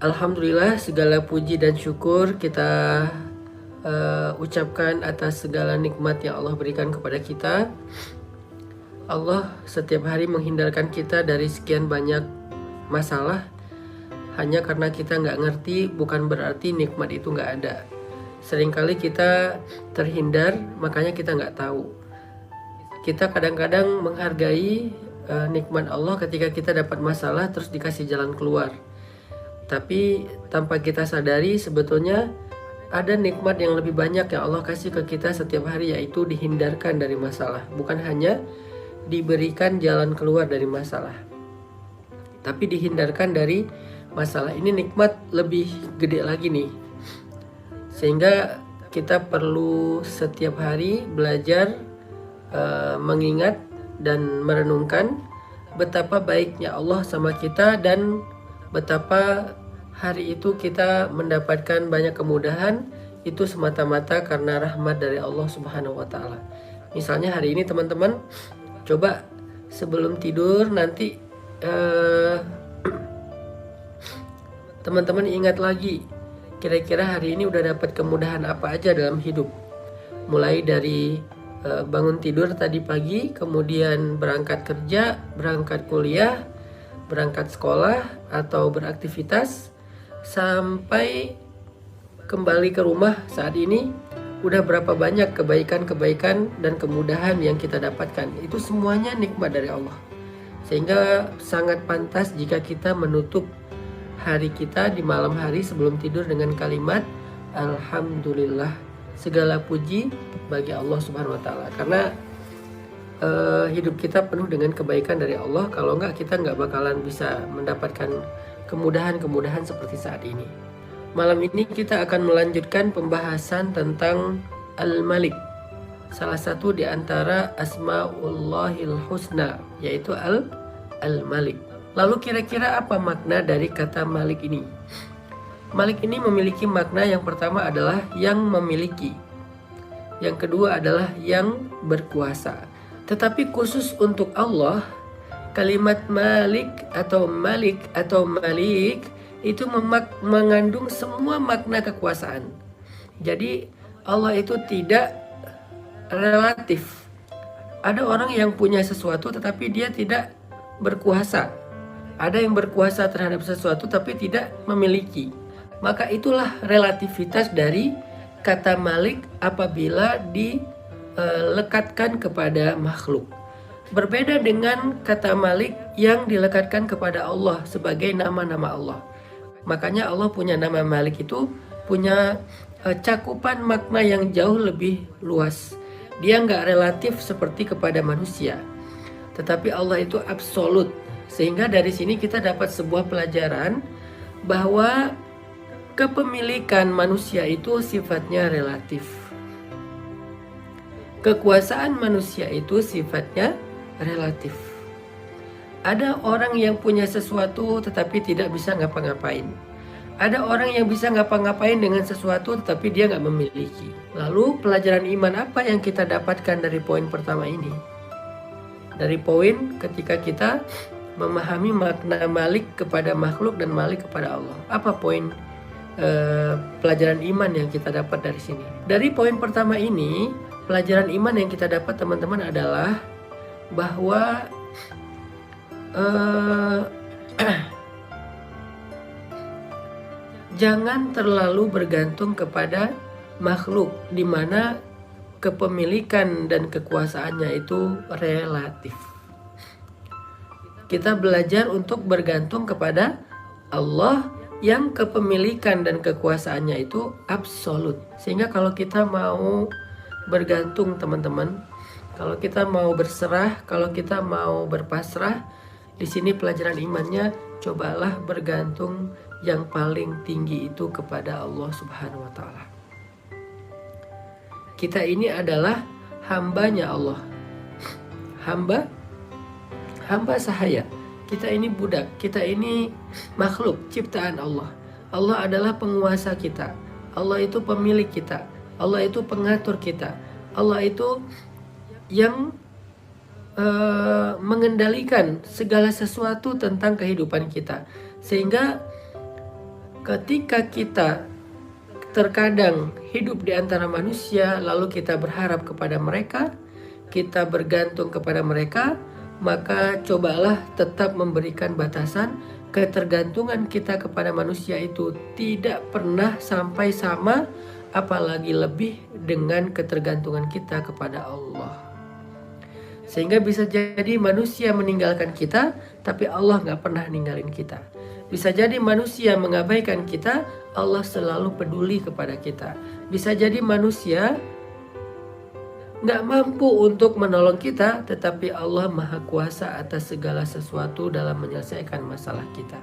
Alhamdulillah, segala puji dan syukur kita ucapkan atas segala nikmat yang Allah berikan kepada kita. Allah setiap hari menghindarkan kita dari sekian banyak masalah. Hanya karena kita nggak ngerti, bukan berarti nikmat itu nggak ada. Seringkali kita terhindar, makanya kita nggak tahu. Kita kadang-kadang menghargai nikmat Allah ketika kita dapat masalah terus dikasih jalan keluar. Tapi tanpa kita sadari sebetulnya ada nikmat yang lebih banyak yang Allah kasih ke kita setiap hari, yaitu dihindarkan dari masalah. Bukan hanya diberikan jalan keluar dari masalah, tapi dihindarkan dari masalah. Ini nikmat lebih gede lagi nih. Sehingga kita perlu setiap hari belajar mengingat dan merenungkan betapa baiknya Allah sama kita dan betapa hari itu kita mendapatkan banyak kemudahan itu semata-mata karena rahmat dari Allah Subhanahu wa taala. Misalnya hari ini teman-teman coba sebelum tidur nanti teman-teman ingat lagi kira-kira hari ini udah dapat kemudahan apa aja dalam hidup. Mulai dari bangun tidur tadi pagi, kemudian berangkat kerja, berangkat kuliah, berangkat sekolah atau beraktivitas, sampai kembali ke rumah saat ini, udah berapa banyak kebaikan-kebaikan dan kemudahan yang kita dapatkan. Itu semuanya nikmat dari Allah. Sehingga sangat pantas jika kita menutup hari kita di malam hari sebelum tidur dengan kalimat Alhamdulillah, segala puji bagi Allah Subhanahu wa taala. Karena hidup kita penuh dengan kebaikan dari Allah. Kalau enggak, kita enggak bakalan bisa mendapatkan kemudahan-kemudahan seperti saat ini. Malam ini kita akan melanjutkan pembahasan tentang Al-Malik, salah satu di antara Asmaullahil Husna, yaitu Al-Malik. Lalu kira-kira apa makna dari kata Malik ini? Malik ini memiliki makna yang pertama adalah yang memiliki. Yang kedua adalah yang berkuasa. Tetapi khusus untuk Allah, kalimat Malik atau Malik atau Malik itu mengandung semua makna kekuasaan. Jadi Allah itu tidak relatif. Ada orang yang punya sesuatu tetapi dia tidak berkuasa. Ada yang berkuasa terhadap sesuatu tapi tidak memiliki. Maka itulah relativitas dari kata Malik apabila dilekatkan kepada makhluk. Berbeda dengan kata Malik yang dilekatkan kepada Allah sebagai nama-nama Allah. Makanya Allah punya nama Malik itu punya cakupan makna yang jauh lebih luas. Dia nggak relatif seperti kepada manusia, tetapi Allah itu absolut. Sehingga dari sini kita dapat sebuah pelajaran bahwa kepemilikan manusia itu sifatnya relatif. Kekuasaan manusia itu sifatnya relatif. Ada orang yang punya sesuatu tetapi tidak bisa ngapa-ngapain. Ada orang yang bisa ngapa-ngapain dengan sesuatu tetapi dia nggak memiliki. Lalu pelajaran iman apa yang kita dapatkan dari poin pertama ini? Dari poin ketika kita memahami makna Malik kepada makhluk dan Malik kepada Allah. Apa poin pelajaran iman yang kita dapat dari sini? Dari poin pertama ini, pelajaran iman yang kita dapat teman-teman adalah bahwa jangan terlalu bergantung kepada makhluk, di mana kepemilikan dan kekuasaannya itu relatif. Kita belajar untuk bergantung kepada Allah yang kepemilikan dan kekuasaannya itu absolut. Sehingga kalau kita mau bergantung teman-teman, kalau kita mau berserah, kalau kita mau berpasrah, di sini pelajaran imannya cobalah bergantung yang paling tinggi itu kepada Allah Subhanahu wa taala. Kita ini adalah hambanya Allah. Hamba sahaya. Kita ini budak, kita ini makhluk ciptaan Allah. Allah adalah penguasa kita. Allah itu pemilik kita. Allah itu pengatur kita. Allah itu yang mengendalikan segala sesuatu tentang kehidupan kita. Sehingga ketika kita terkadang hidup di antara manusia, lalu kita berharap kepada mereka, kita bergantung kepada mereka, maka cobalah tetap memberikan batasan. Ketergantungan kita kepada manusia itu tidak pernah sampai sama, apalagi lebih dengan ketergantungan kita kepada Allah. Sehingga bisa jadi manusia meninggalkan kita, tapi Allah gak pernah ninggalin kita. Bisa jadi manusia mengabaikan kita, Allah selalu peduli kepada kita. Bisa jadi manusia gak mampu untuk menolong kita, tetapi Allah Maha Kuasa atas segala sesuatu dalam menyelesaikan masalah kita.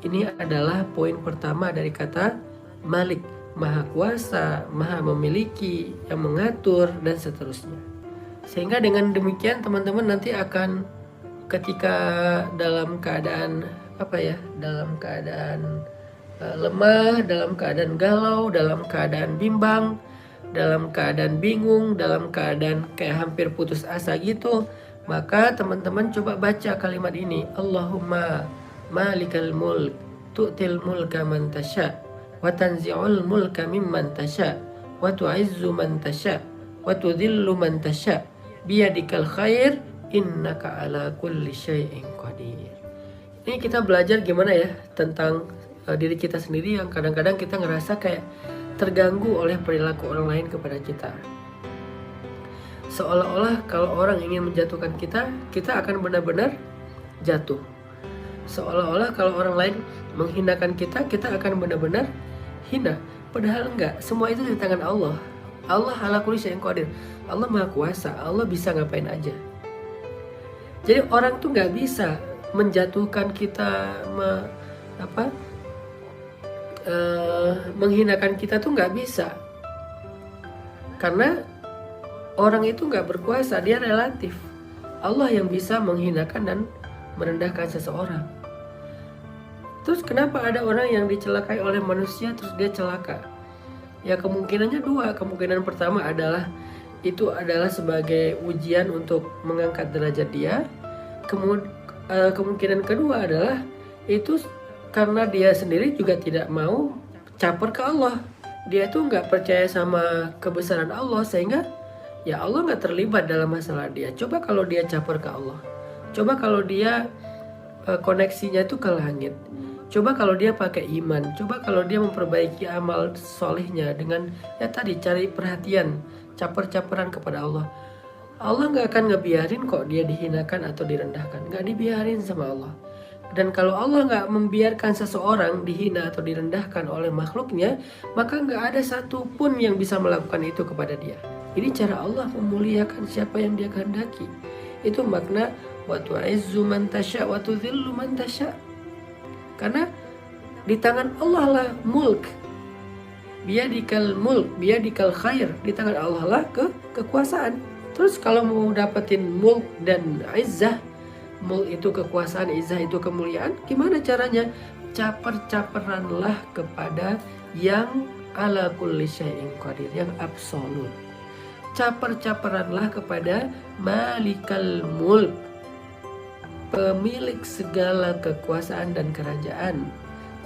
Ini adalah poin pertama dari kata Malik, Maha Kuasa, Maha Memiliki, yang mengatur, dan seterusnya. Sehingga dengan demikian teman-teman nanti akan ketika dalam keadaan dalam keadaan lemah, dalam keadaan galau, dalam keadaan bimbang, dalam keadaan bingung, dalam keadaan kayak hampir putus asa gitu, maka teman-teman coba baca kalimat ini, Allahumma malikal mulk tu'til mulka man tasha wa tanzi'ul mulka mimman tasha wa tu'izzu man tasha wa tudhillu man tasha biyadikal khair innaka ala kulli syai'in qadir. Ini kita belajar gimana ya tentang diri kita sendiri yang kadang-kadang kita ngerasa kayak terganggu oleh perilaku orang lain kepada kita. Seolah-olah kalau orang ingin menjatuhkan kita, kita akan benar-benar jatuh. Seolah-olah kalau orang lain menghinakan kita, kita akan benar-benar hina. Padahal enggak, semua itu di tangan Allah. Allah ala kulli syai'in qadir. Allah Maha Kuasa, Allah bisa ngapain aja. Jadi orang tuh nggak bisa menjatuhkan kita, menghinakan kita tuh nggak bisa, karena orang itu nggak berkuasa, dia relatif. Allah yang bisa menghinakan dan merendahkan seseorang. Terus kenapa ada orang yang dicelakai oleh manusia terus dia celaka? Ya kemungkinannya dua. Kemungkinan pertama adalah itu adalah sebagai ujian untuk mengangkat derajat dia. Kemungkinan kedua adalah itu karena dia sendiri juga tidak mau caper ke Allah. Dia tuh nggak percaya sama kebesaran Allah, sehingga ya Allah nggak terlibat dalam masalah dia. Coba kalau dia caper ke Allah, coba kalau dia koneksinya itu ke langit, coba kalau dia pakai iman, coba kalau dia memperbaiki amal solehnya dengan ya tadi cari perhatian, caper-caperan kepada Allah. Allah nggak akan ngebiarin kok dia dihinakan atau direndahkan, nggak dibiarin sama Allah. Dan kalau Allah nggak membiarkan seseorang dihina atau direndahkan oleh makhluknya, maka nggak ada satupun yang bisa melakukan itu kepada dia. Ini cara Allah memuliakan siapa yang dia kehendaki. Itu makna wa tu'izzu man tasya wa tudhillu man tasya. Karena di tangan Allah lah mulk. Biyadikal mulk, biyadikal khair. Di tangan Allah lah kekuasaan. Terus kalau mau dapetin mulk dan izzah, mulk itu kekuasaan, izzah itu kemuliaan, gimana caranya? Caper-caperanlah kepada yang ala kulli syai'in qadir, yang absolut. Caper-caperanlah kepada malikal mulk, pemilik segala kekuasaan dan kerajaan.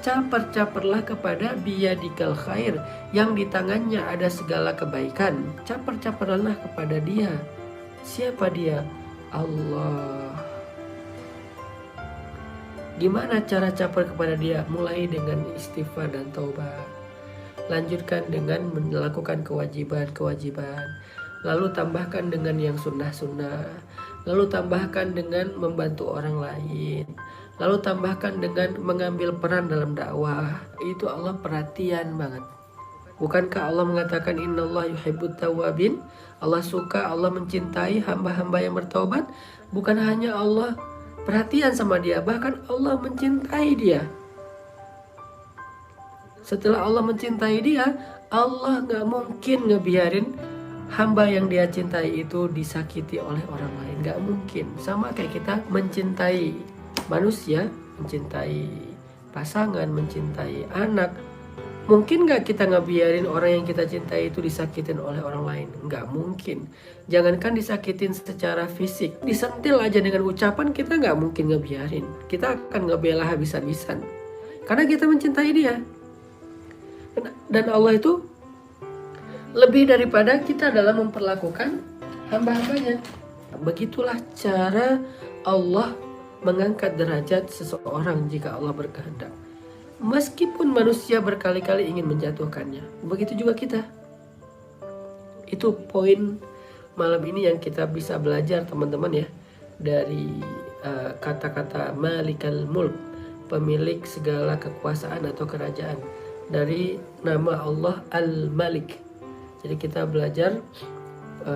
Caper-caperlah kepada biyadikal khair, yang di tangannya ada segala kebaikan. Caper-caperlah kepada dia. Siapa dia? Allah. Gimana cara caper kepada dia? Mulai dengan istighfar dan taubat. Lanjutkan dengan melakukan kewajiban-kewajiban. Lalu tambahkan dengan yang sunnah-sunnah. Lalu tambahkan dengan membantu orang lain. Lalu tambahkan dengan mengambil peran dalam dakwah. Itu Allah perhatian banget. Bukankah Allah mengatakan innallaha yuhibbut tawwabin? Allah suka, Allah mencintai hamba-hamba yang bertaubat. Bukan hanya Allah perhatian sama dia, bahkan Allah mencintai dia. Setelah Allah mencintai dia, Allah gak mungkin ngebiarin hamba yang dia cintai itu disakiti oleh orang lain. Gak mungkin. Sama kayak kita mencintai manusia, mencintai pasangan, mencintai anak. Mungkin gak kita ngebiarin orang yang kita cintai itu disakitin oleh orang lain? Gak mungkin. Jangankan disakitin secara fisik, disentil aja dengan ucapan kita gak mungkin ngebiarin. Kita akan ngebela habis-habisan karena kita mencintai dia. Dan Allah itu lebih daripada kita dalam memperlakukan hamba-hambanya. Begitulah cara Allah mengangkat derajat seseorang jika Allah berkehendak. Meskipun manusia berkali-kali ingin menjatuhkannya, begitu juga kita. Itu poin malam ini yang kita bisa belajar teman-teman ya, dari kata-kata Malikal Mulk, pemilik segala kekuasaan atau kerajaan, dari nama Allah Al-Malik. Jadi kita belajar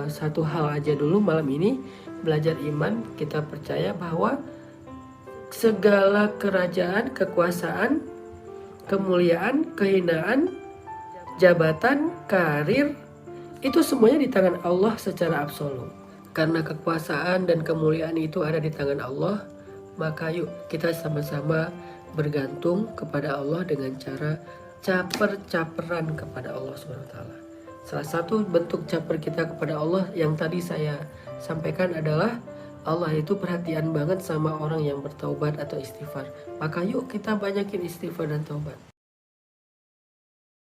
satu hal aja dulu malam ini, belajar iman. Kita percaya bahwa segala kerajaan, kekuasaan, kemuliaan, kehinaan, jabatan, karir, itu semuanya di tangan Allah secara absolut. Karena kekuasaan dan kemuliaan itu ada di tangan Allah, maka yuk kita sama-sama bergantung kepada Allah dengan cara caper-caperan kepada Allah SWT. Salah satu bentuk caper kita kepada Allah yang tadi saya sampaikan adalah Allah itu perhatian banget sama orang yang bertaubat atau istighfar. Maka yuk kita banyakin istighfar dan taubat.